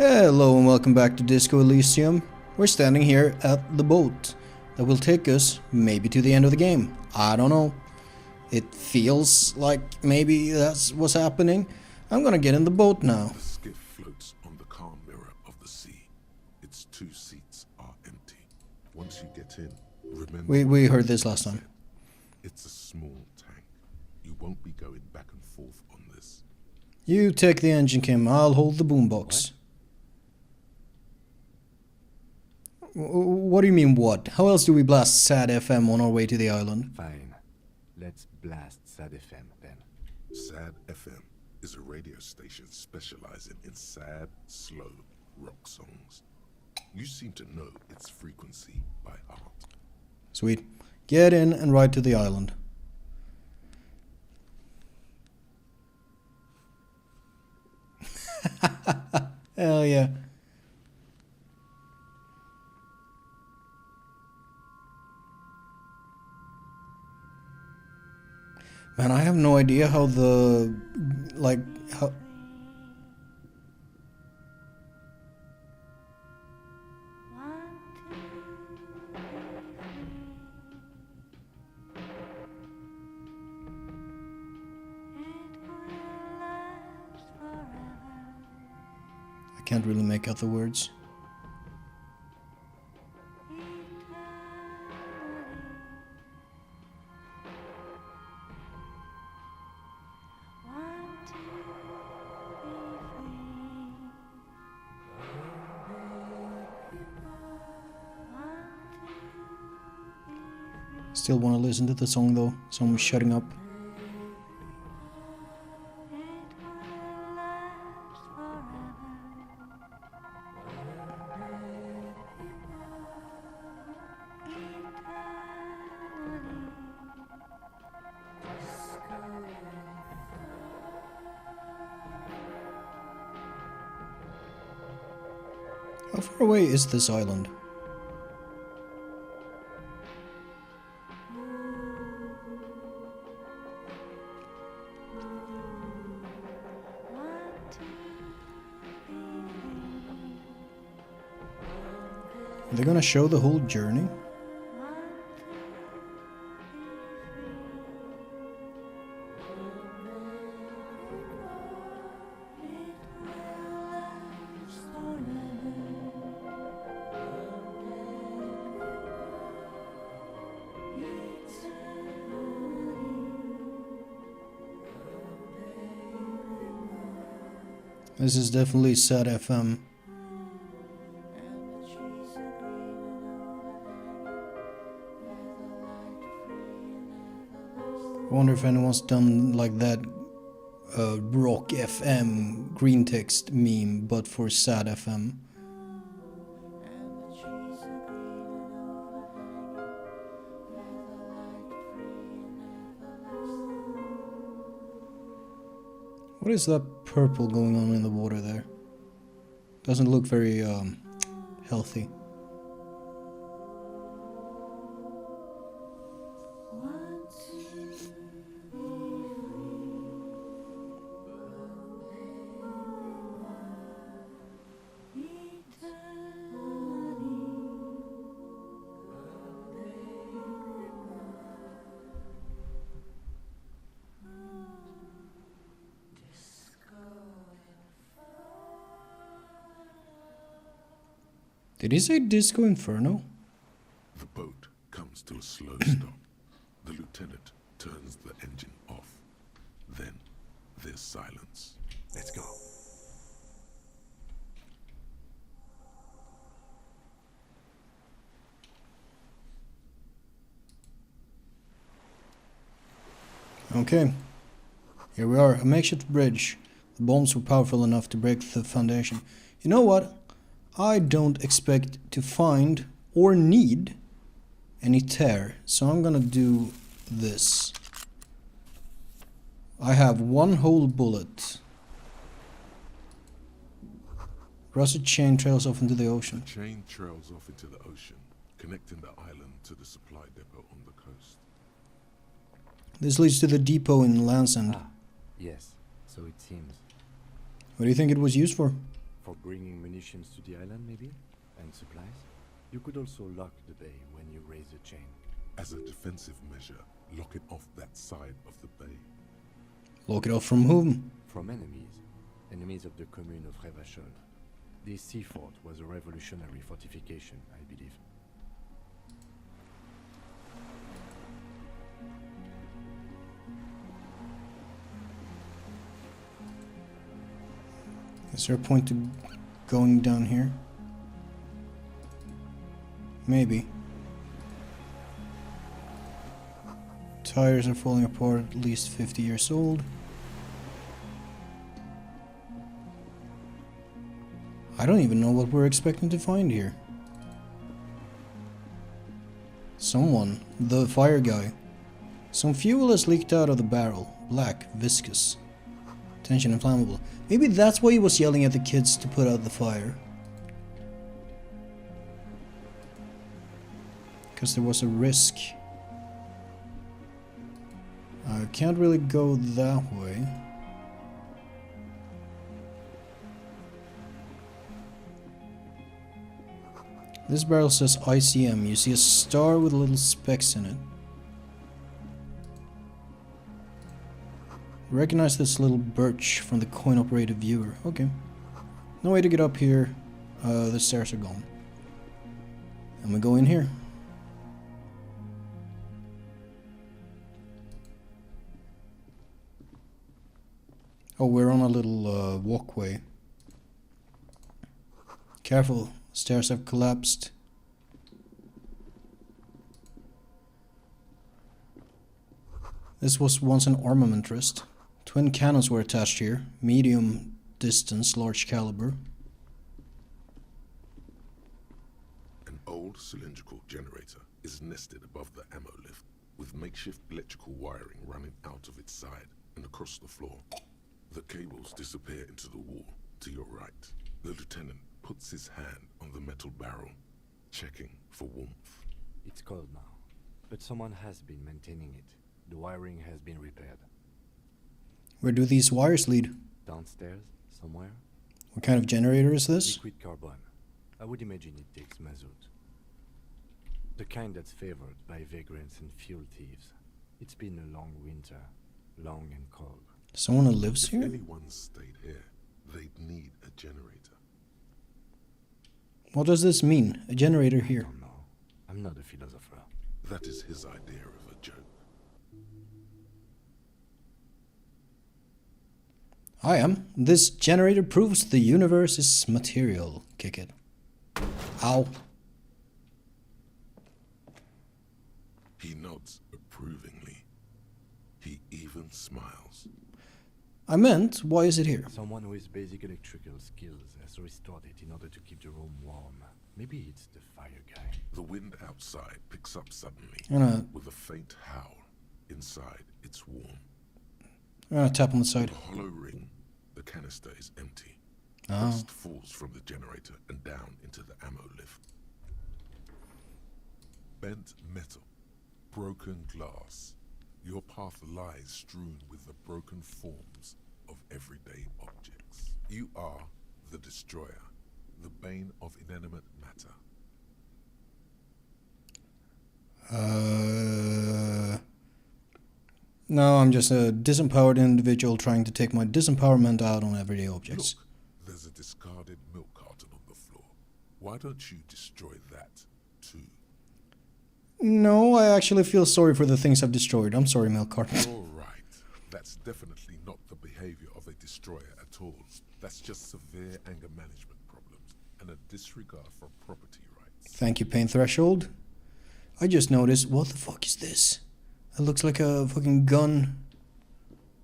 Hello and welcome back to Disco Elysium. We're standing here at the boat that will take us maybe to the end of the game. I don't know. It feels like maybe that's what's happening. I'm gonna get in the boat now. The skiff floats on the calm mirror of the sea. Its 2 seats are empty. Once you get in, remember... We heard this last time. It's a small tank. You won't be going back and forth on this. You take the engine, Kim. I'll hold the boombox. What do you mean what? How else do we blast SAD FM on our way to the island? Fine. Let's blast SAD FM then. SAD FM is a radio station specializing in sad, slow rock songs. You seem to know its frequency by heart. Sweet. Get in and ride to the island. Hell yeah. Man, I have no idea how the... how... I can't really make out the words. Still want to listen to the song though, so I'm shutting up. How far away is this island? Are they gonna show the whole journey? This is definitely SAD FM. I wonder if anyone's done like that Rock FM green text meme, but for SAD FM. What is that purple going on in the water there? Doesn't look very healthy. Did he say Disco Inferno? The boat comes to a slow stop. The lieutenant turns the engine off. Then there's silence. Let's go. Okay. Here we are, a makeshift bridge. The bombs were powerful enough to break the foundation. You know what? I don't expect to find or need any tear, so I'm gonna do this. I have one whole bullet. Rusted chain trails off into the ocean. The chain trails off into the ocean, connecting the island to the supply depot on the coast. This leads to the depot in Land's End. Yes, so it seems. What do you think it was used for? For bringing munitions to the island, maybe? And supplies? You could also lock the bay when you raise the chain. As a defensive measure, lock it off that side of the bay. Lock it off from whom? From enemies. Enemies of the commune of Revachol. This sea fort was a revolutionary fortification, I believe. Is there a point to going down here? Maybe. Tires are falling apart, at least 50 years old. I don't even know what we're expecting to find here. Someone, the fire guy. Some fuel has leaked out of the barrel. Black, viscous. Tension inflammable. Maybe that's why he was yelling at the kids to put out the fire. Because there was a risk. I can't really go that way. This barrel says ICM. You see a star with little specks in it. Recognize this little birch from the coin-operated viewer. Okay. No way to get up here. The stairs are gone. And we go in here. Oh, we're on a little walkway. Careful, stairs have collapsed. This was once an armament rest. Twin cannons were attached here. Medium distance, large caliber. An old cylindrical generator is nested above the ammo lift, with makeshift electrical wiring running out of its side and across the floor. The cables disappear into the wall to your right. The lieutenant puts his hand on the metal barrel, checking for warmth. It's cold now, but someone has been maintaining it. The wiring has been repaired. Where do these wires lead? Downstairs, somewhere? What kind of generator is this? Liquid carbon. I would imagine it takes mazout. The kind that's favored by vagrants and fuel thieves. It's been a long winter, long and cold. Someone who lives If here? anyone stayed here, they'd need a generator. What does this mean? A generator I here. don't know. I'm not a philosopher. That is his idea of a joke. I am. This generator proves the universe is material. Kick it. Ow. He nods approvingly. He even smiles. I meant, why is it here? Someone with basic electrical skills has restored it in order to keep the room warm. Maybe it's the fire guy. The wind outside picks up suddenly with a faint howl. Inside, it's warm. I'm gonna tap on the side. The hollow ring, the canister is empty. Oh. Dust falls from the generator and down into the ammo lift. Bent metal, broken glass. Your path lies strewn with the broken forms of everyday objects. You are the destroyer, the bane of inanimate matter. No, I'm just a disempowered individual trying to take my disempowerment out on everyday objects. Look, there's a discarded milk carton on the floor. Why don't you destroy that, too? No, I actually feel sorry for the things I've destroyed. I'm sorry, milk carton. All right. That's definitely not the behavior of a destroyer at all. That's just severe anger management problems and a disregard for property rights. Thank you, pain threshold. I just noticed, what the fuck is this? It looks like a fucking gun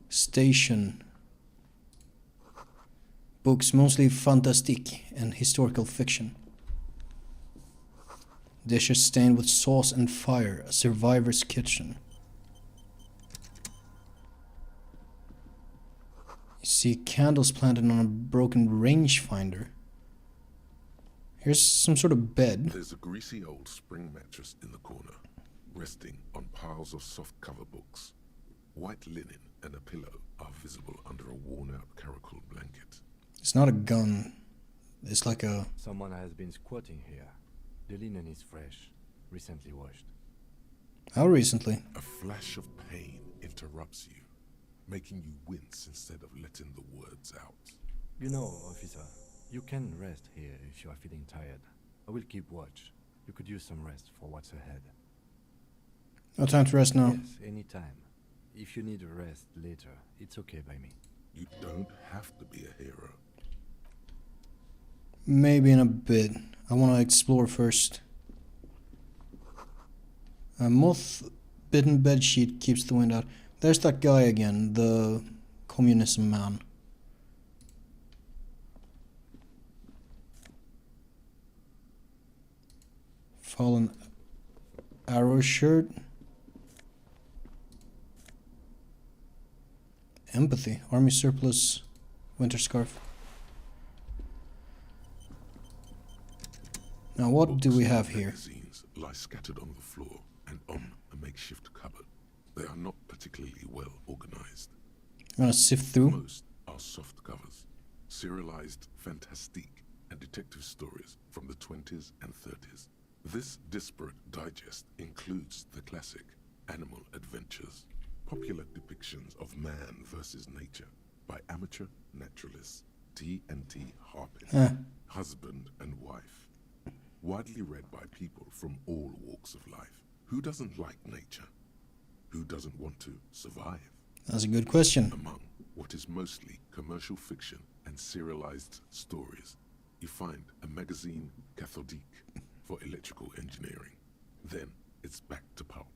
station. Books, mostly fantastique and historical fiction. Dishes stained with sauce and fire, a survivor's kitchen. You see candles planted on a broken rangefinder. Here's some sort of bed. There's a greasy old spring mattress in the corner, resting on piles of soft cover books. White linen and a pillow are visible under a worn-out caracal blanket. It's not a gun. It's like a... Someone has been squatting here. The linen is fresh, recently washed. How recently? A flash of pain interrupts you, making you wince instead of letting the words out. You know, officer, you can rest here if you are feeling tired. I will keep watch. You could use some rest for what's ahead. No time to rest now. Yes, anytime. If you need a rest later, it's okay by me. You don't have to be a hero. Maybe in a bit. I want to explore first. A moth-bitten bedsheet keeps the wind out. There's that guy again, the communism man. Fallen arrow shirt. Empathy. Army surplus. Winter scarf. Now what do we have here? Magazines lie scattered on the floor and on a makeshift cupboard. They are not particularly well organized. I'm gonna sift through. Most are soft covers, serialized fantastique and detective stories from the 20s and 30s. This disparate digest includes the classic animal adventures, popular depictions of man versus nature by amateur naturalists T&T Harpin, husband and wife. Widely read by people from all walks of life. Who doesn't like nature? Who doesn't want to survive? That's a good question. Among what is mostly commercial fiction and serialized stories, you find a magazine cathodique for electrical engineering. Then it's back to pulp.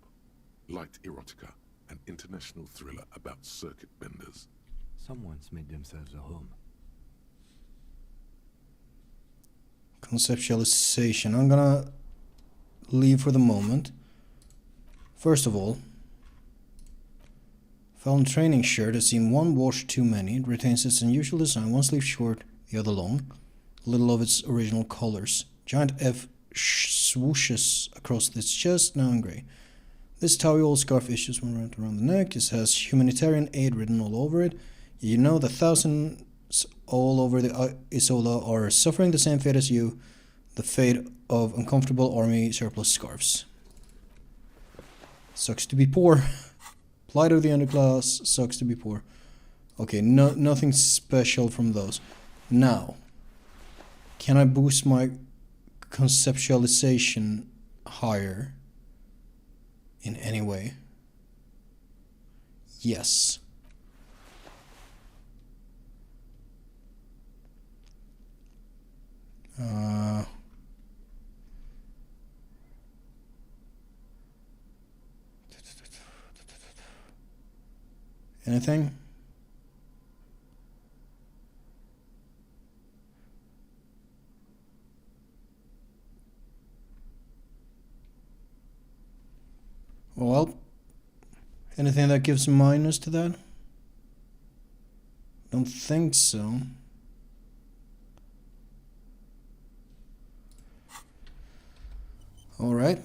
Light erotica, an international thriller about circuit benders. Someone's made themselves a home. Conceptualization. I'm gonna leave for the moment. First of all, Fallen training shirt has seen one wash too many. It retains its unusual design, one sleeve short, the other long. A little of its original colors. Giant F swooshes across its chest, now in grey. This towel scarf issues when wrapped around the neck. It has humanitarian aid written all over it. You know that thousands all over the Isola are suffering the same fate as you, the fate of uncomfortable army surplus scarves. Sucks to be poor. Plight of the underclass, sucks to be poor. Okay, nothing special from those. Now, can I boost my conceptualization higher in any way? Yes. Anything? Well, anything that gives a minus to that? Don't think so. Alright,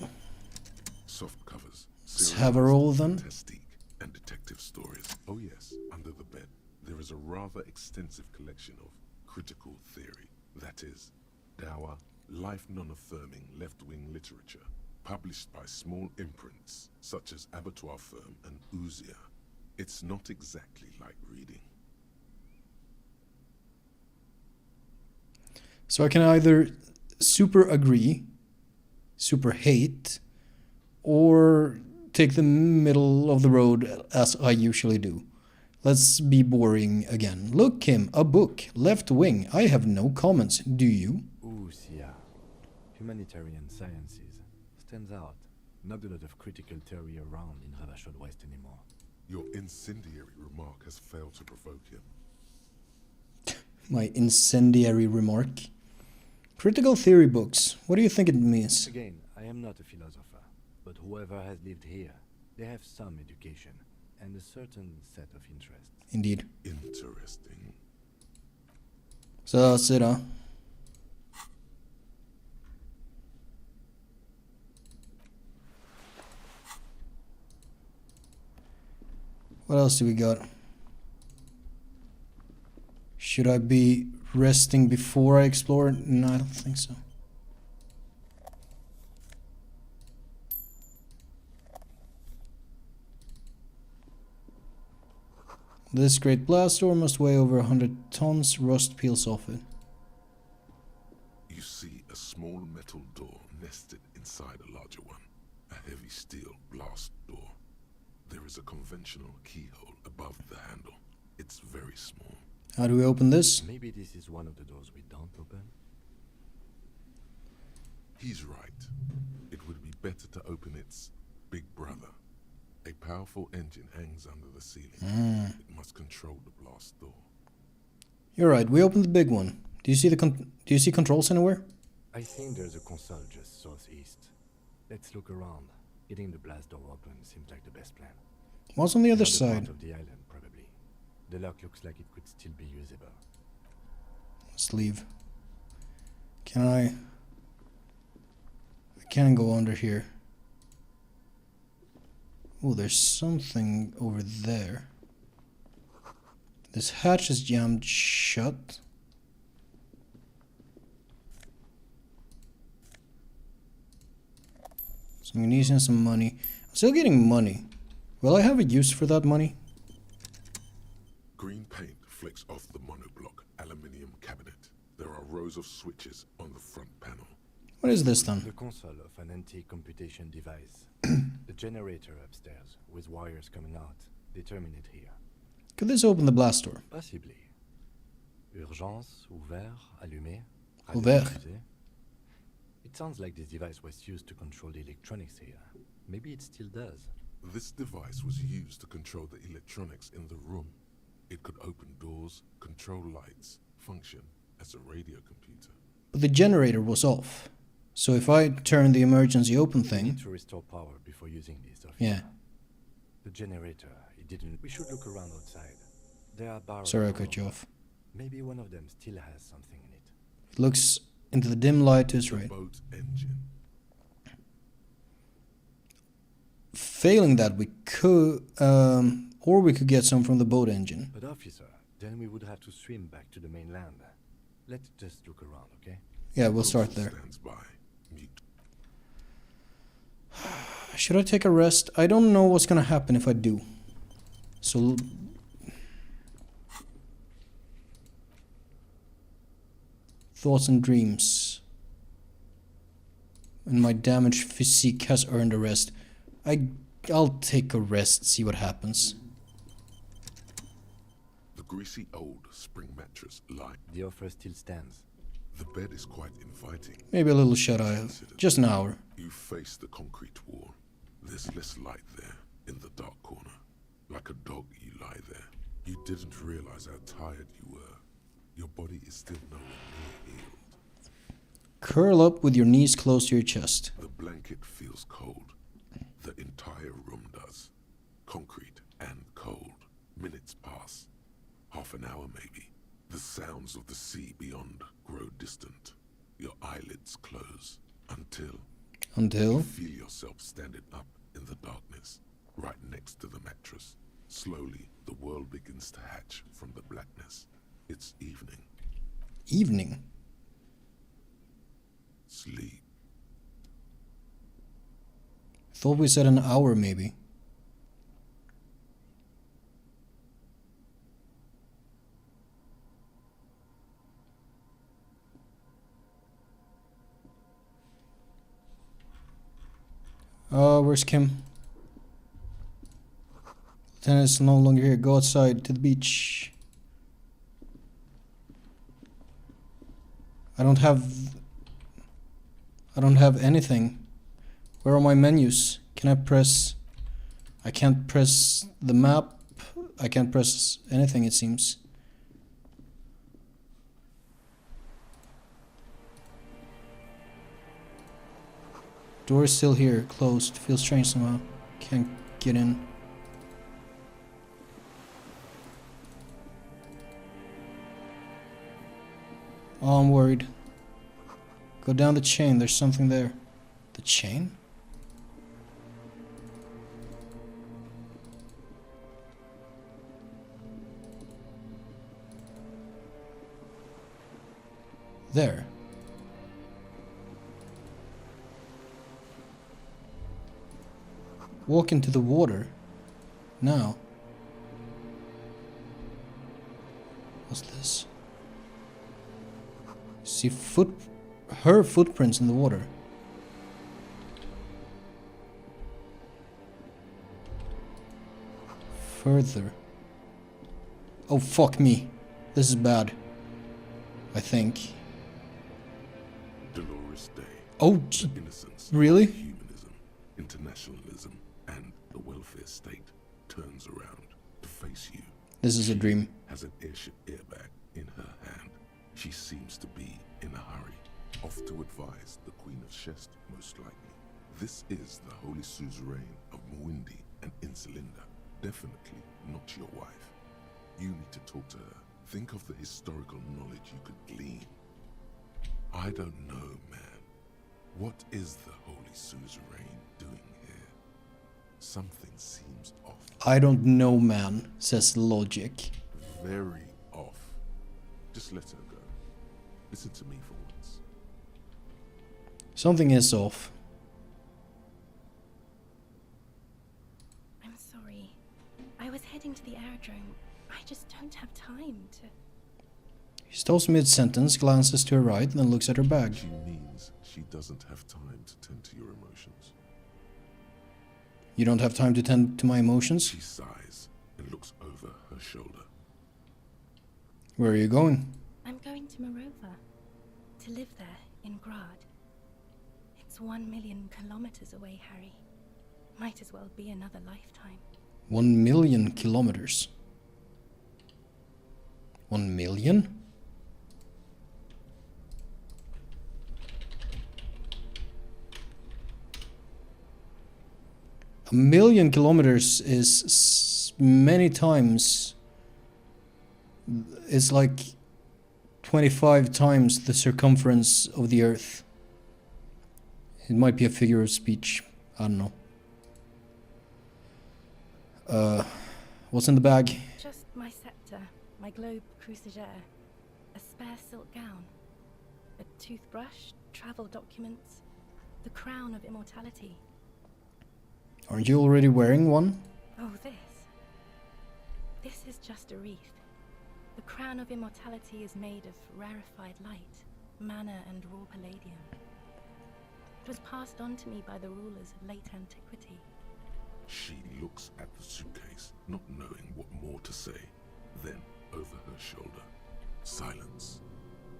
Soft covers. let's have a roll then. Fantastique and detective stories. Oh yes, under the bed, there is a rather extensive collection of critical theory. That is, dour, life non-affirming left-wing literature, published by small imprints such as Abattoir Firm and Ouzia. It's not exactly like reading. So I can either super agree, super hate, or take the middle of the road as I usually do. Let's be boring again. Look, Kim, a book, left wing. I have no comments. Do you? Ouzia. Humanitarian sciences. Stands out. Not a lot of critical theory around in Ravachol West anymore. Your incendiary remark has failed to provoke him. My incendiary remark. Critical theory books. What do you think it means? Again, I am not a philosopher, but whoever has lived here, they have some education and a certain set of interests. Indeed. Interesting. So that's it, huh? What else do we got? Should I be resting before I explore? No, I don't think so. This great blast door must weigh over 100 tons. Rust peels off it. You see a small metal door nested inside a larger one. A heavy steel blast door. There is a conventional keyhole above the handle. It's very small. How do we open this? Maybe this is one of the doors we don't open. He's right. It would be better to open its big brother. A powerful engine hangs under the ceiling. It must control the blast door. You're right. We opened the big one. Do you see do you see controls anywhere? I think there's a console just southeast. Let's look around. Getting the blast door open seems like the best plan. What's on the other Another part side? of the island, probably. The lock looks like it could still be usable. Let's leave. Can I can't go under here. Oh, there's something over there. This hatch is jammed shut. Some magnesium and some money. I'm still getting money. Will I have a use for that money? Green paint flecks off the monoblock aluminium cabinet. There are rows of switches on the front panel. What is this then? The console of an anti-computation device. The generator upstairs, with wires coming out. They terminate here. Could this open the blast door? Possibly. Urgence, ouvert, allumé. Ouvert. diffusé. It sounds like this device was used to control the electronics here. Maybe it still does. This device was used to control the electronics in the room. It could open doors, control lights, function as a radio computer. But the generator was off. So if I turn the emergency open We thing... need to restore power before using this. Officer. Yeah. The generator, it didn't... We should look around outside. There are barrels. Sorry I all cut you over. off. Maybe one of them still has something in it. It looks into the dim light to his The right. boat engine. Failing that, we could... or we could get some from the boat engine. But officer, then we would have to swim back to the mainland. Let's just look around, okay? Yeah, we'll start there. Stands by. Mute. Should I take a rest? I don't know what's gonna happen if I do. So... Thoughts and dreams. And my damaged physique has earned a rest. I'll take a rest, see what happens. The greasy old spring mattress lie. The offer still stands. The bed is quite inviting. Maybe a little shut-eye. Just an hour. You face the concrete wall. There's less light there, in the dark corner. Like a dog, you lie there. You didn't realize how tired you were. Your body is still nowhere near healed. Curl up with your knees close to your chest. The blanket feels cold. The entire room does. Concrete and cold. Minutes pass. Half an hour maybe. The sounds of the sea beyond grow distant. Your eyelids close. Until you feel yourself standing up in the darkness, right next to the mattress. Slowly, the world begins to hatch from the blackness. It's evening. Evening? Sleep. Thought we said an hour maybe. Where's Kim? Lieutenant is no longer here. Go outside to the beach. I don't have anything. Where are my menus? Can I press? I can't press the map. I can't press anything, it seems. Door is still here, closed. Feels strange somehow. Can't get in. Oh, I'm worried. Go down the chain, there's something there. The chain? There. Walk into the water. Now. What's this? See her footprints in the water. Further. Oh, fuck me. This is bad. I think. Dolores Day. Oh, Innocence. really? Humanism, internationalism, and the welfare state turns around to face you. This is a dream. Has an airship airbag in her hand. She seems to be in a hurry. Off to advise the Queen of Shest, most likely. This is the Holy Suzerain of Mwindi and Insulinda. Definitely not your wife. You need to talk to her. Think of the historical knowledge you could glean. I don't know, man. What is the Holy Suzerain doing here? Something seems off. I don't know, man, says logic. Very off. Just let her go. Listen to me for once. Something is off. I'm sorry. I was heading to the aerodrome. I just don't have time to... She stops mid-sentence, glances to her right, then looks at her bag. She means she doesn't have time to tend to your emotions. You don't have time to tend to my emotions? She sighs and looks over her shoulder. Where are you going? I'm going to Morova. To live there, in Grad. It's 1 million kilometers away, Harry. Might as well be another lifetime. 1 million kilometers. 1 million? A million kilometers is many times. It's like 25 times the circumference of the Earth. It might be a figure of speech. I don't know. What's in the bag? Just my scepter, my globe cruciger, a spare silk gown, a toothbrush, travel documents, the crown of immortality. Aren't you already wearing one? Oh, this. This is just a wreath. The crown of immortality is made of rarefied light, mana and raw palladium. It was passed on to me by the rulers of late antiquity. She looks at the suitcase, not knowing what more to say. Then, over her shoulder, silence.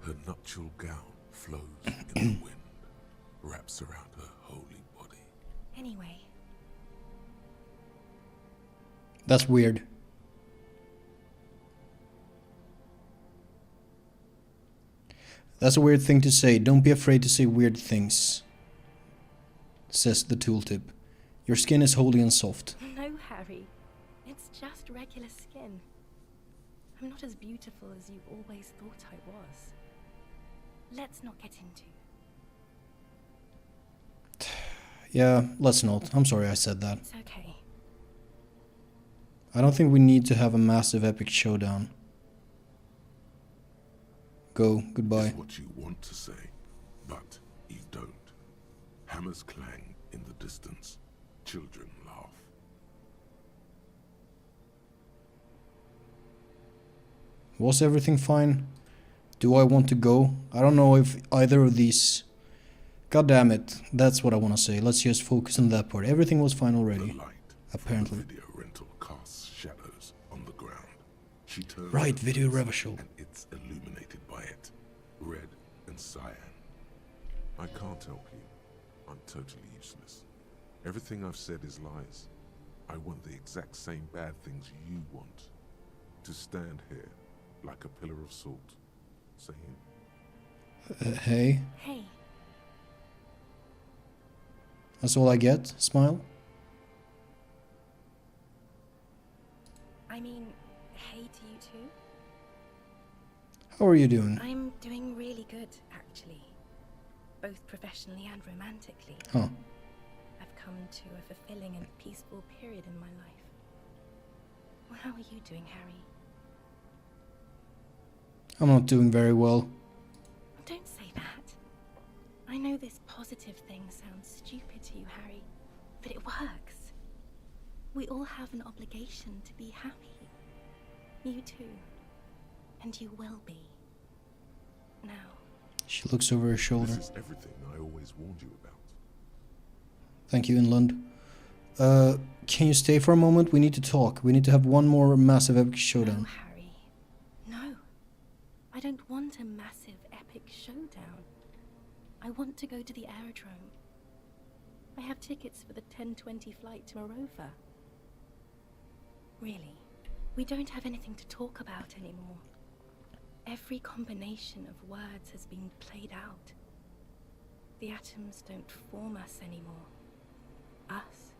Her nuptial gown flows in the wind, wraps around her holy body. Anyway, That's weird. That's a weird thing to say. Don't be afraid to say weird things, says the tooltip. Your skin is holy and soft. no, Harry. It's just regular skin. I'm not as beautiful as you always thought I was. Let's not get into... Yeah, let's not. I'm sorry I said that. It's okay. I don't think we need to have a massive epic showdown. Go, goodbye. It's what you want to say, but you don't. Hammers clang in the distance. Children laugh. Was everything fine? Do I want to go? I don't know if either of these... God damn it. That's what I want to say. Let's just focus on that part. Everything was fine The already. light Apparently. from the video rental casts shadows on the ground. She turns Right, her video face reversal. and it's illuminated by it. Red and cyan. I can't help you. I'm totally useless. Everything I've said is lies. I want the exact same bad things you want. To stand here like a pillar of salt, saying, Hey, Hey, that's all I get? Smile? I mean, hey to you too? How are you doing? I'm doing really good, actually. Both professionally and romantically. Huh. I've come to a fulfilling and peaceful period in my life. Well, how are you doing, Harry? I'm not doing very well. don't say that. I know this positive thing sounds stupid to you, Harry, but it works. We all have an obligation to be happy. You too. And you will be. Now. She looks over her shoulder. This is everything I always warned you about. Thank you, Inland. Can you stay for a moment? We need to talk. We need to have one more massive epic No, showdown. Harry. No. I don't want a massive epic showdown. I want to go to the aerodrome. I have tickets for the 10:20 flight to Morova. Really, we don't have anything to talk about anymore. Every combination of words has been played out. The atoms don't form us anymore. Us.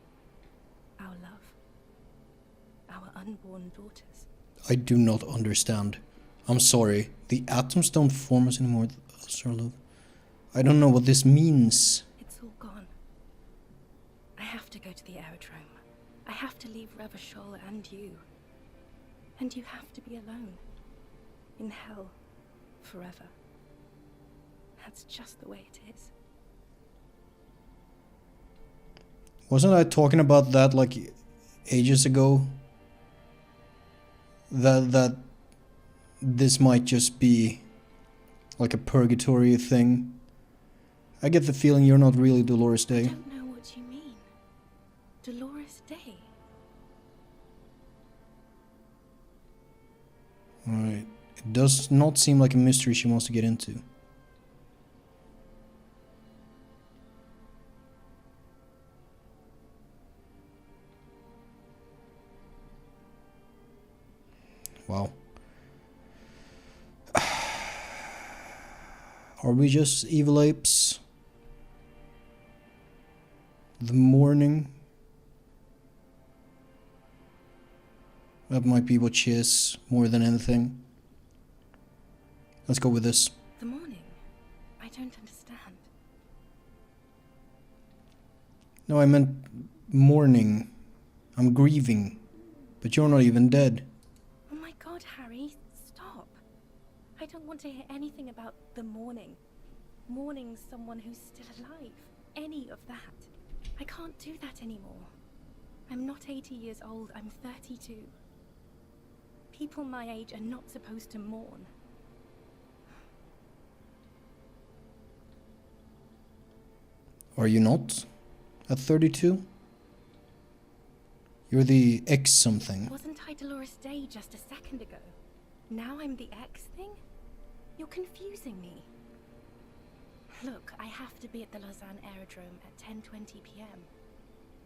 Our love. Our unborn daughters. I do not understand. I'm sorry. The atoms don't form us anymore. Us, our love. I don't know what this means. It's all gone. I have to go to the aerodrome. I have to leave Revachol and you. And you have to be alone. In hell. Forever. That's just the way it is. Wasn't I talking about that like ages ago? That this might just be like a purgatory thing. I get the feeling you're not really Dolores I Day. don't know what you mean. Dolores Day. Alright. It does not seem like a mystery she wants to get into. Wow. Are we just evil apes? The morning. That might be what she is, more than anything. Let's go with this. The morning. I don't understand. No, I meant mourning. I'm grieving. But you're not even dead. Oh my god, Harry, stop. I don't want to hear anything about the morning. Mourning someone who's still alive. Any of that. I can't do that anymore. I'm not 80 years old, I'm 32. People my age are not supposed to mourn. Are you not? At 32? You're the X something. Wasn't I Dolores Day just a second ago? Now I'm the X thing? You're confusing me. Look, I have to be at the Lausanne aerodrome at 10:20 p.m.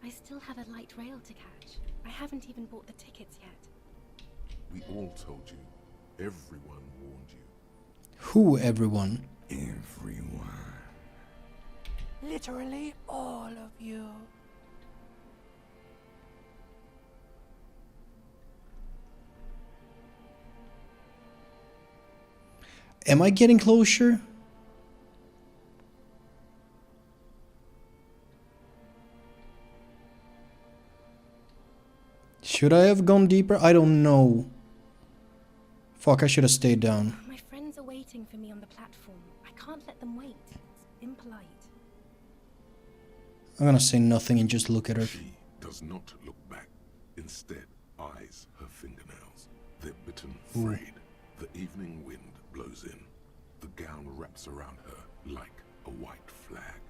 I still have a light rail to catch. I haven't even bought the tickets yet. We all told you. Everyone warned you. Who, everyone? Everyone. Literally all of you. Am I getting closure? Should I have gone deeper? I don't know. Fuck, I should have stayed down. My friends are waiting for me on the platform. I can't let them wait. It's impolite. I'm gonna say nothing and just look at her. She does not look back. Instead, eyes her fingernails. They're bitten, frayed. The evening wind blows in. The gown wraps around her like a white flag.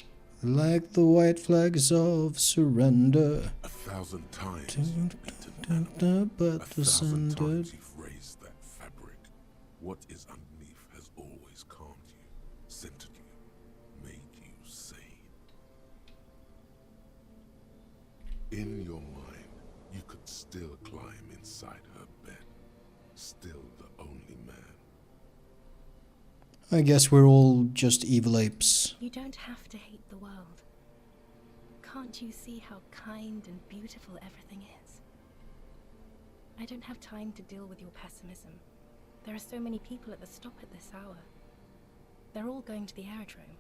Like the white flags of surrender. 1,000 times you've beaten down. But 1,000 descended. times you've raised that fabric. What is underneath has always calmed you, centered you, made you sane. In your mind, you could still climb inside her bed, still the only man. I guess we're all just evil apes. You don't have to hate the world. Can't you see how kind and beautiful everything is? I don't have time to deal with your pessimism. There are so many people at the stop at this hour. They're all going to the aerodrome.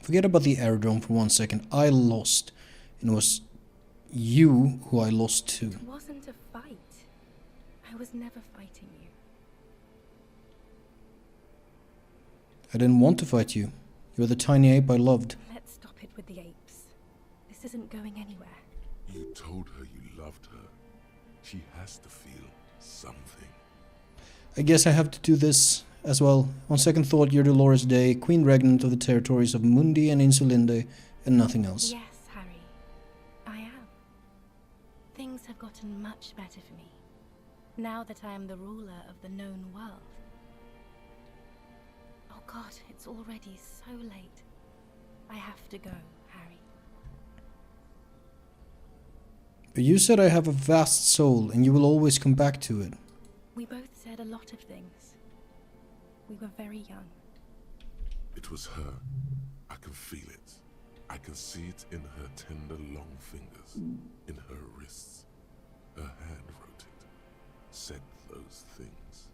Forget about the aerodrome for 1 second. I lost. And it was you who I lost to. It wasn't a fight. I was never fighting you. I didn't want to fight you. You were the tiny ape I loved. Let's stop it with the apes. This isn't going anywhere. You told her you loved her. She has to feel something. I guess I have to do this as well. On second thought, you're Dolores Day, Queen Regnant of the territories of Mundi and Insulinde, and nothing else. Yes, Harry. I am. Things have gotten much better for me, now that I am the ruler of the known world. Oh God, it's already so late. I have to go, Harry. But you said I have a vast soul, and you will always come back to it. We both said a lot of things. We were very young. It was her. I can feel it. I can see it in her tender, long fingers, in her wrists. Her hand wrote it, said those things.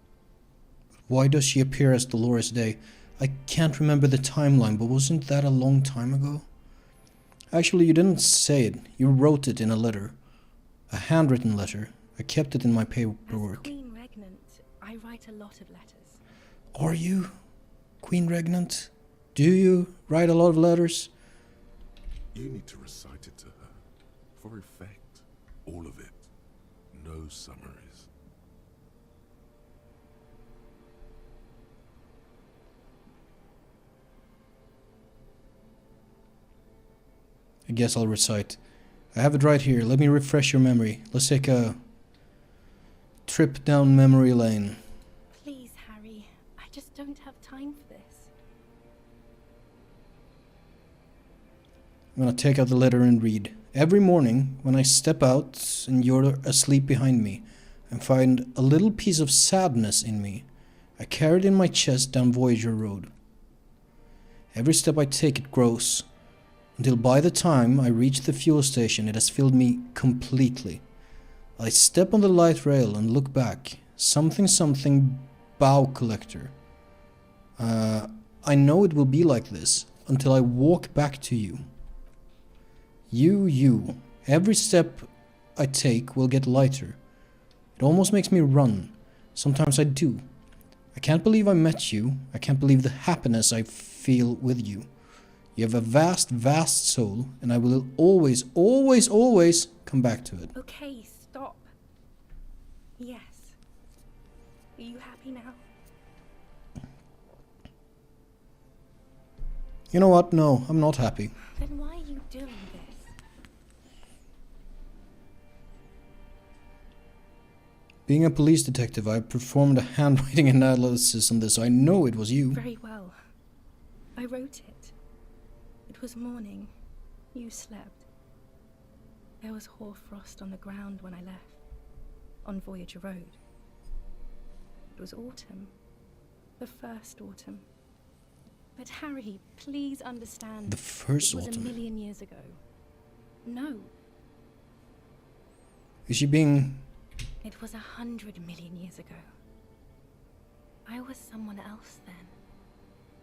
Why does she appear as Dolores Day? I can't remember the timeline, but wasn't that a long time ago? Actually, you didn't say it. You wrote it in a letter. A handwritten letter. I kept it in my paperwork. As Queen Regnant, I write a lot of letters. Are you Queen Regnant? Do you write a lot of letters? You need to recite it to her. For effect. All of it. No summaries. I guess I'll recite. I have it right here. Let me refresh your memory. Let's take a trip down memory lane. Please, Harry. I just don't have time for this. I'm gonna take out the letter and read. Every morning, when I step out and you're asleep behind me, I find a little piece of sadness in me. I carry it in my chest down Voyager Road. Every step I take, it grows, until by the time I reach the fuel station, it has filled me completely. I step on the light rail and look back. Something bow collector. I know it will be like this until I walk back to you. You. Every step I take will get lighter. It almost makes me run. Sometimes I do. I can't believe I met you. I can't believe the happiness I feel with you. You have a vast soul, and I will always come back to it. Okay, stop. Yes. Are you happy now? You know what? No, I'm not happy. Then why are you doing this? Being a police detective, I performed a handwriting analysis on this, so I know it was you. Very well. I wrote it. It was morning. You slept. There was hoarfrost on the ground when I left, on Voyager Road. It was autumn. The first autumn. But Harry, please understand. The first it was autumn? a million years ago. No, Is she being... it was 100 million years ago. I was someone else then,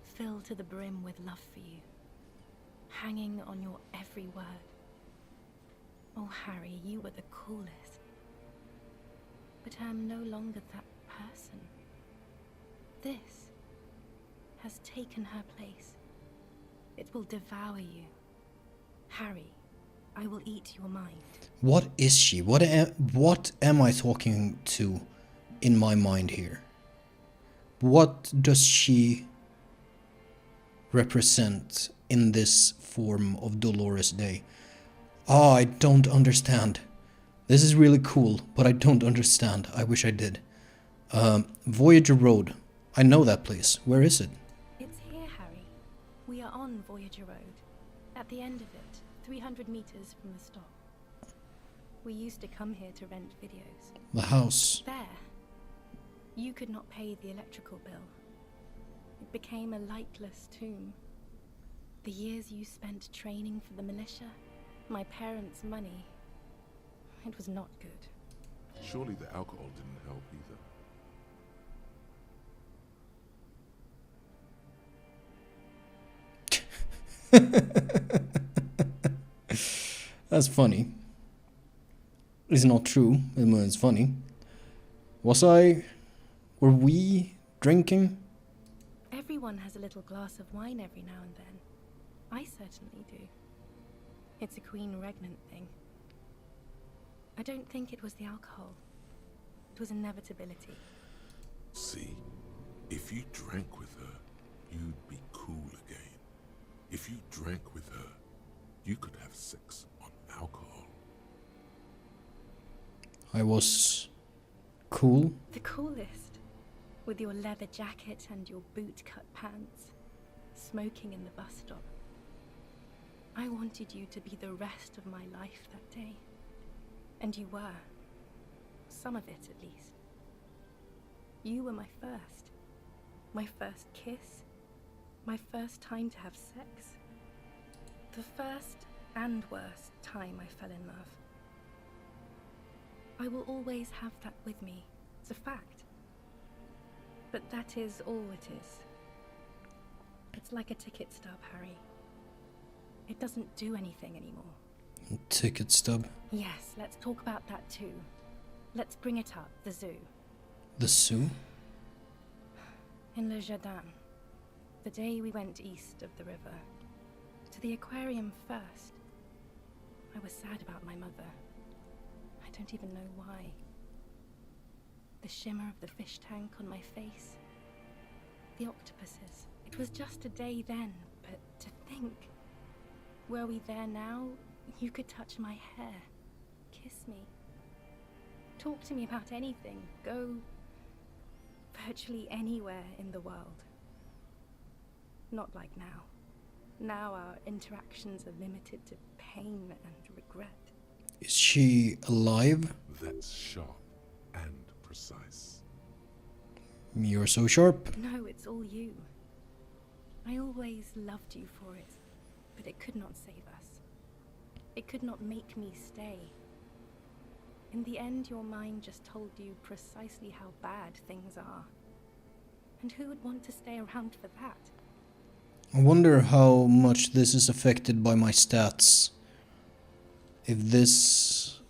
filled to the brim with love for you, hanging on your every word. Oh, Harry, you were the coolest. But I am no longer that person. This has taken her place. It will devour you. Harry, I will eat your mind. What is she? What am I talking to in my mind here? What does she represent in this form of Dolores Day? Oh, I don't understand. This is really cool, but I don't understand. I wish I did. Voyager Road. I know that place. Where is it? It's here, Harry. We are on Voyager Road. At the end of it, 300 meters from the stop. We used to come here to rent videos. The house. There. You could not pay the electrical bill. It became a lightless tomb. The years you spent training for the militia, my parents' money, it was not good. Surely the alcohol didn't help either. That's funny. It's not true, but it's funny. Were we drinking? Everyone has a little glass of wine every now and then. I certainly do. It's a queen regnant thing. I don't think it was the alcohol. It was inevitability. See, if you drank with her, you'd be cool again. If you drank with her, you could have sex on alcohol. I was cool. The coolest. With your leather jacket and your boot-cut pants. Smoking in the bus stop. I wanted you to be the rest of my life that day. And you were. Some of it, at least. You were my first. My first kiss. My first time to have sex. The first and worst time I fell in love. I will always have that with me. It's a fact. But that is all it is. It's like a ticket stub, Harry. It doesn't do anything anymore. Ticket stub. Yes, let's talk about that too. Let's bring it up, the zoo. The zoo? In Le Jardin. The day we went east of the river. To the aquarium first. I was sad about my mother. I don't even know why. The shimmer of the fish tank on my face. The octopuses. It was just a day then, but to think. Were we there now, you could touch my hair. Kiss me. Talk to me about anything. Go virtually anywhere in the world. Not like now. Now our interactions are limited to pain and regret. Is she alive? That's sharp and precise. You're so sharp. No, it's all you. I always loved you for it, but it could not save us. It could not make me stay. In the end, your mind just told you precisely how bad things are. And who would want to stay around for that? I wonder how much this is affected by my stats. If this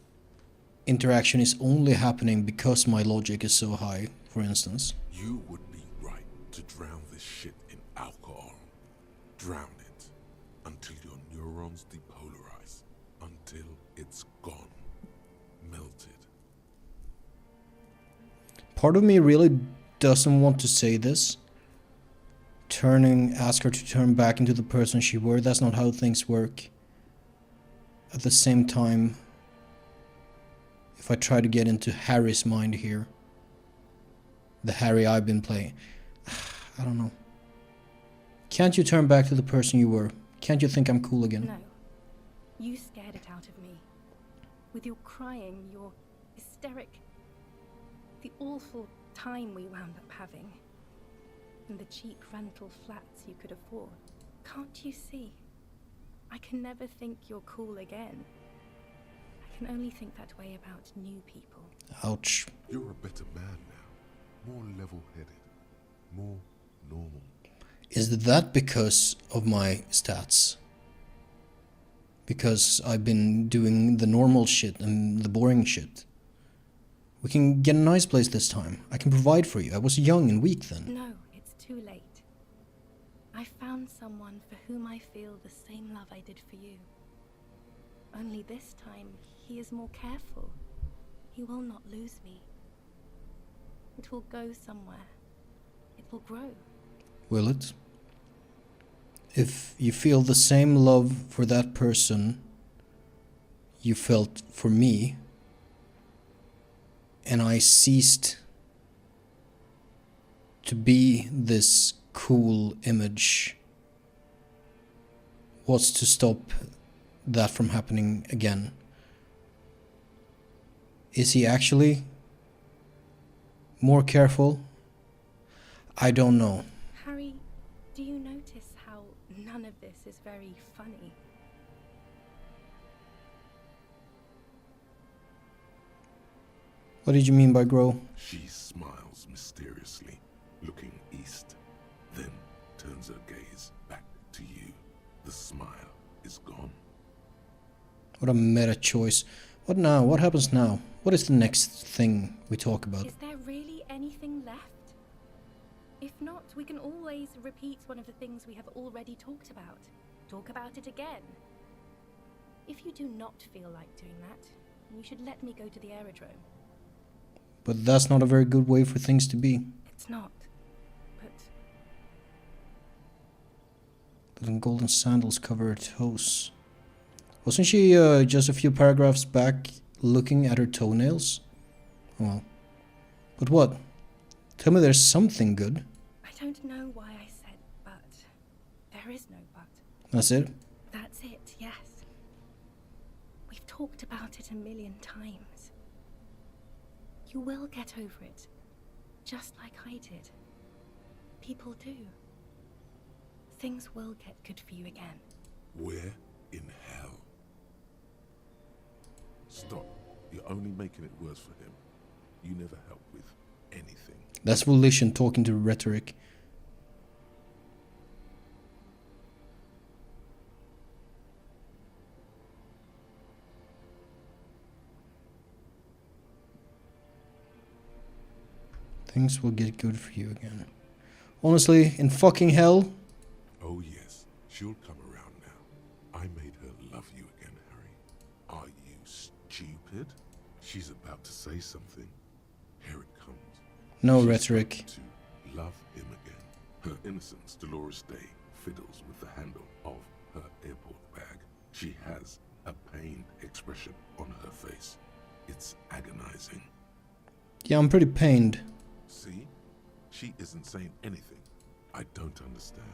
interaction is only happening because my logic is so high, for instance. You would be right to drown this shit in alcohol. Drown it until your neurons depolarize, until it's gone, melted. Part of me really doesn't want to say this. Ask her to turn back into the person she were. That's not how things work. At the same time, if I try to get into Harry's mind here, the Harry I've been playing, I don't know. Can't you turn back to the person you were? Can't you think I'm cool again? No. You scared it out of me. With your crying, your hysteric, the awful time we wound up having, and the cheap rental flats you could afford. Can't you see? I can never think you're cool again. I can only think that way about new people. Ouch. You're a better man now. More level-headed. More normal. Is that because of my stats? Because I've been doing the normal shit and the boring shit? We can get a nice place this time. I can provide for you. I was young and weak then. No, it's too late. I found someone for whom I feel the same love I did for you. Only this time, he is more careful. He will not lose me. It will go somewhere. It will grow. Will it? If you feel the same love for that person you felt for me, and I ceased to be this cool image, what's to stop that from happening again? Is he actually more careful? I don't know. Harry, do you notice how none of this is very funny? What did you mean by grow? She smiles mysteriously, looking east, then turns her gaze back to you. The smile is gone. What a meta choice. What now? What happens now? What is the next thing we talk about? Is there really anything left? If not, we can always repeat one of the things we have already talked about. Talk about it again. If you do not feel like doing that, you should let me go to the aerodrome. But that's not a very good way for things to be. It's not. But Letting golden sandals cover her toes. Wasn't she just a few paragraphs back looking at her toenails? Well, but what? Tell me there's something good. I don't know why I said but. There is no but. That's it? That's it, yes. We've talked about it a million times. You will get over it, just like I did. People do. Things will get good for you again. Where in hell? Stop. You're only making it worse for him. You never help with anything. That's volition talking to rhetoric. Things will get good for you again. Honestly, in fucking hell. Oh yes, she'll come around now. I made her love you again, Harry. Are you stupid? She's about to say something. Here it comes. No She's rhetoric. about to love him again. Her innocence, Dolores Day, fiddles with the handle of her airport bag. She has a pained expression on her face. It's agonizing. Yeah, I'm pretty pained. See? She isn't saying anything. I don't understand.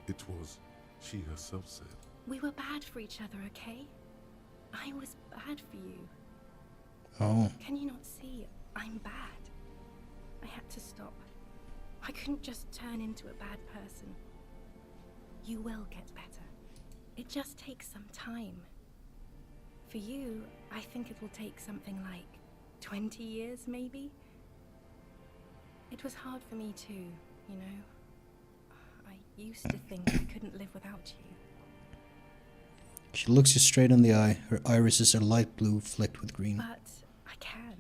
It was, she herself said. We were bad for each other, okay? I was bad for you. Oh. Can you not see? I'm bad. I had to stop. I couldn't just turn into a bad person. You will get better. It just takes some time. For you, I think it will take something like 20 years, maybe? It was hard for me too, you know? I used to think I couldn't live without you. She looks you straight in the eye. Her irises are light blue flecked with green. But I can.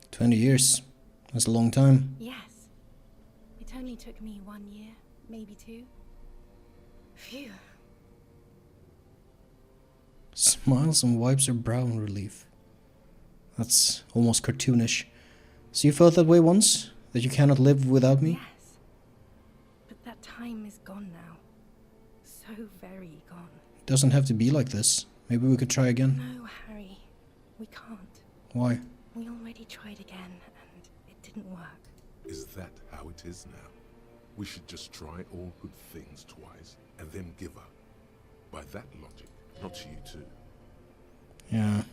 20 years. That's a long time. Yes. It only took me 1 year, maybe 2. Phew. Smiles and wipes her brow in relief. That's almost cartoonish. So you felt that way once? That you cannot live without me? Yes. But that time is gone now. So very gone. It doesn't have to be like this. Maybe we could try again. No, Harry. We can't. Why? We already tried again, and it didn't work. Is that how it is now? We should just try all good things twice and then give up. By that logic, not you too. Yeah.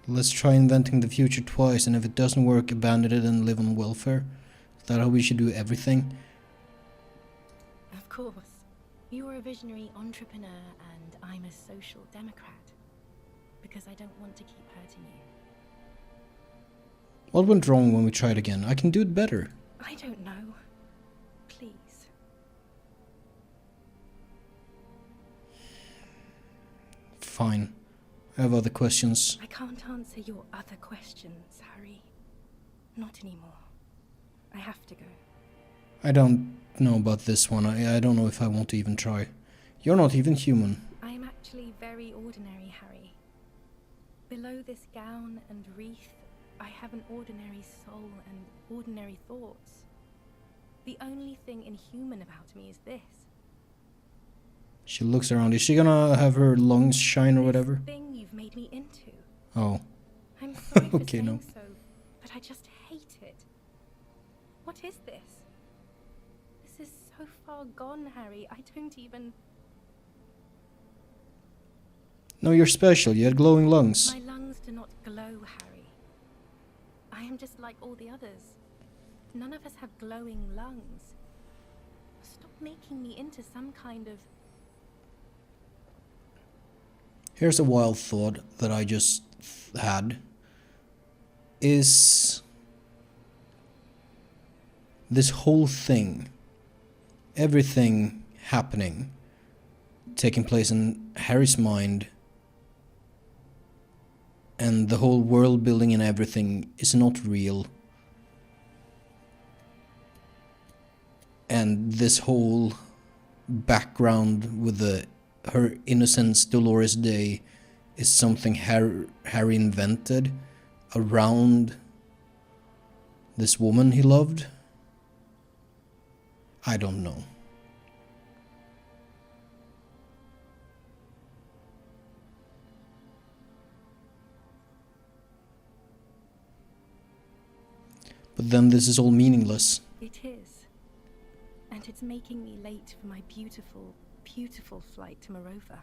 Let's try inventing the future twice, and if it doesn't work, abandon it and live on welfare. Is that how we should do everything? Of course. You are a visionary entrepreneur, and I'm a social democrat. Because I don't want to keep hurting you. What went wrong when we tried again? I can do it better. I don't know. Please. Fine. I have other questions. I can't answer your other questions, Harry. Not anymore. I have to go. I don't know about this one. I don't know if I want to even try. You're not even human. I am actually very ordinary, Harry. Below this gown and wreath, I have an ordinary soul and ordinary thoughts. The only thing inhuman about me is this. She looks around. Is she gonna have her lungs shine or whatever? This thing you've made me into. Oh. I'm sorry for Okay, saying no. so, but I just hate it. What is this? This is so far gone, Harry. I don't even... No, you're special. You had glowing lungs. My lungs do not glow, Harry. I am just like all the others. None of us have glowing lungs. Stop making me into some kind of... Here's a wild thought that I just had. Is This whole thing, everything happening, taking place in Harry's mind, and the whole world building and everything is not real. And this whole background with her innocence Dolores Day is something Harry invented around this woman he loved. I don't know. But then this is all meaningless. It is. And it's making me late for my beautiful, beautiful flight to Morova.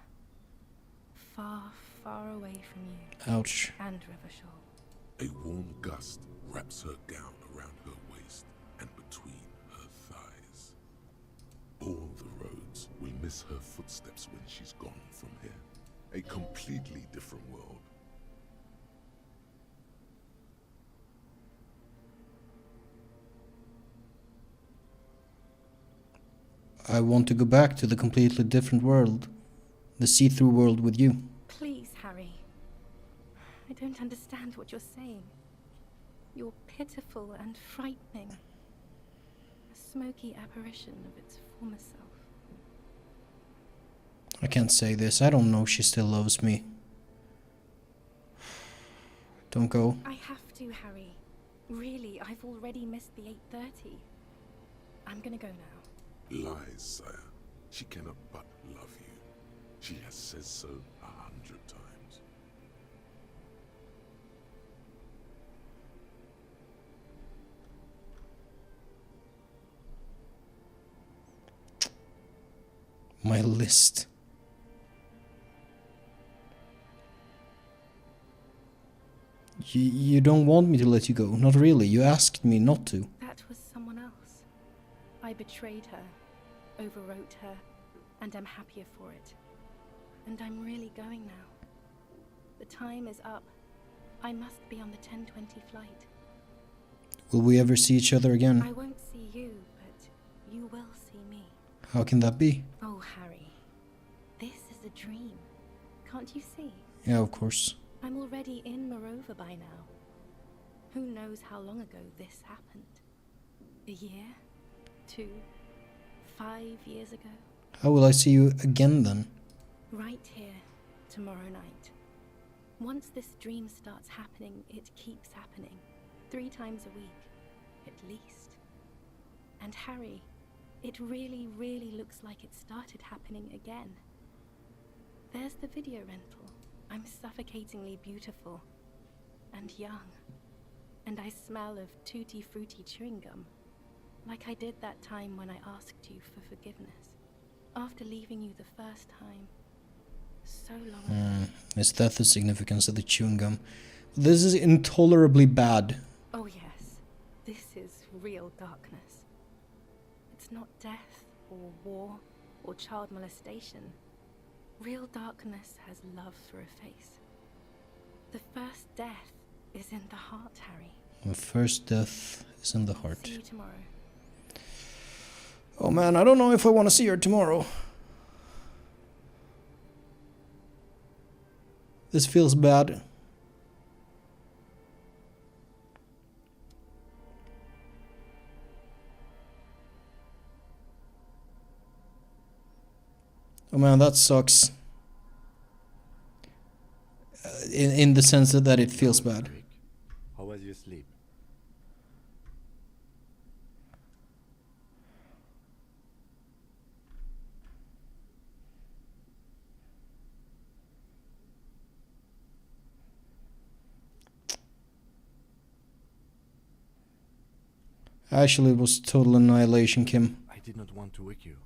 Far, far away from you. Ouch. And Revachol. A warm gust wraps her gown around her waist and between her thighs. All the roads will miss her footsteps when she's gone from here. A completely different world. I want to go back to the completely different world. The see-through world with you. Please, Harry. I don't understand what you're saying. You're pitiful and frightening. A smoky apparition of its former self. I can't say this. I don't know if she still loves me. Don't go. I have to, Harry. Really, I've already missed the 8:30. I'm gonna go now. Lies, sire. She cannot but love you. She has said so 100 times. My list. You don't want me to let you go. Not really. You asked me not to. That was someone else. I betrayed her, overwrote her, and I'm happier for it. And I'm really going now. The time is up. I must be on the 10:20 flight. Will we ever see each other again? I won't see you, but you will see me. How can that be? Oh, Harry. This is a dream. Can't you see? Yeah, of course. I'm already in Morova by now. Who knows how long ago this happened? A year? 2? 5 years ago? How will I see you again then? Right here, tomorrow night. Once this dream starts happening, it keeps happening. 3 times a week, at least. And Harry, it really, really looks like it started happening again. There's the video rental. I'm suffocatingly beautiful. And young. And I smell of tutti frutti chewing gum. Like I did that time when I asked you for forgiveness. After leaving you the first time. So long ago. Is that the significance of the chewing gum? This is intolerably bad. Oh yes, this is real darkness. It's not death, or war, or child molestation. Real darkness has love for a face. The first death is in the heart, Harry. The first death is in the heart. See you tomorrow. Oh man, I don't know if I want to see her tomorrow. This feels bad. Oh man, that sucks. In the sense that it feels bad. Rick, how was your sleep? Actually, it was total annihilation, Kim. I did not want to wake you.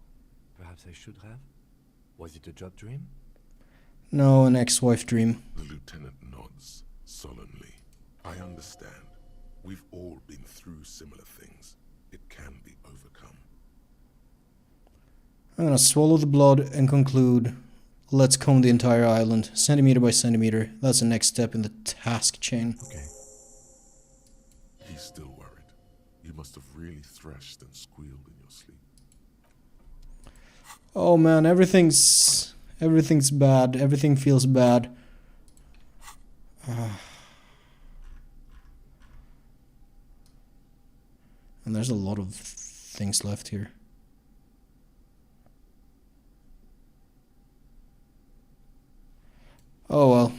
Perhaps I should have? Was it a job dream? No, an ex-wife dream. The lieutenant nods solemnly. I understand. We've all been through similar things. It can be overcome. I'm gonna swallow the blood and conclude. Let's comb the entire island, centimeter by centimeter. That's the next step in the task chain. Okay. He's still worried. You must have really thrashed and squealed in your sleep. Oh man, everything's bad. Everything feels bad. And there's a lot of things left here. Oh well.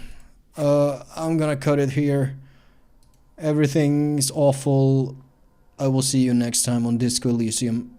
I'm gonna cut it here. Everything's awful. I will see you next time on Disco Elysium.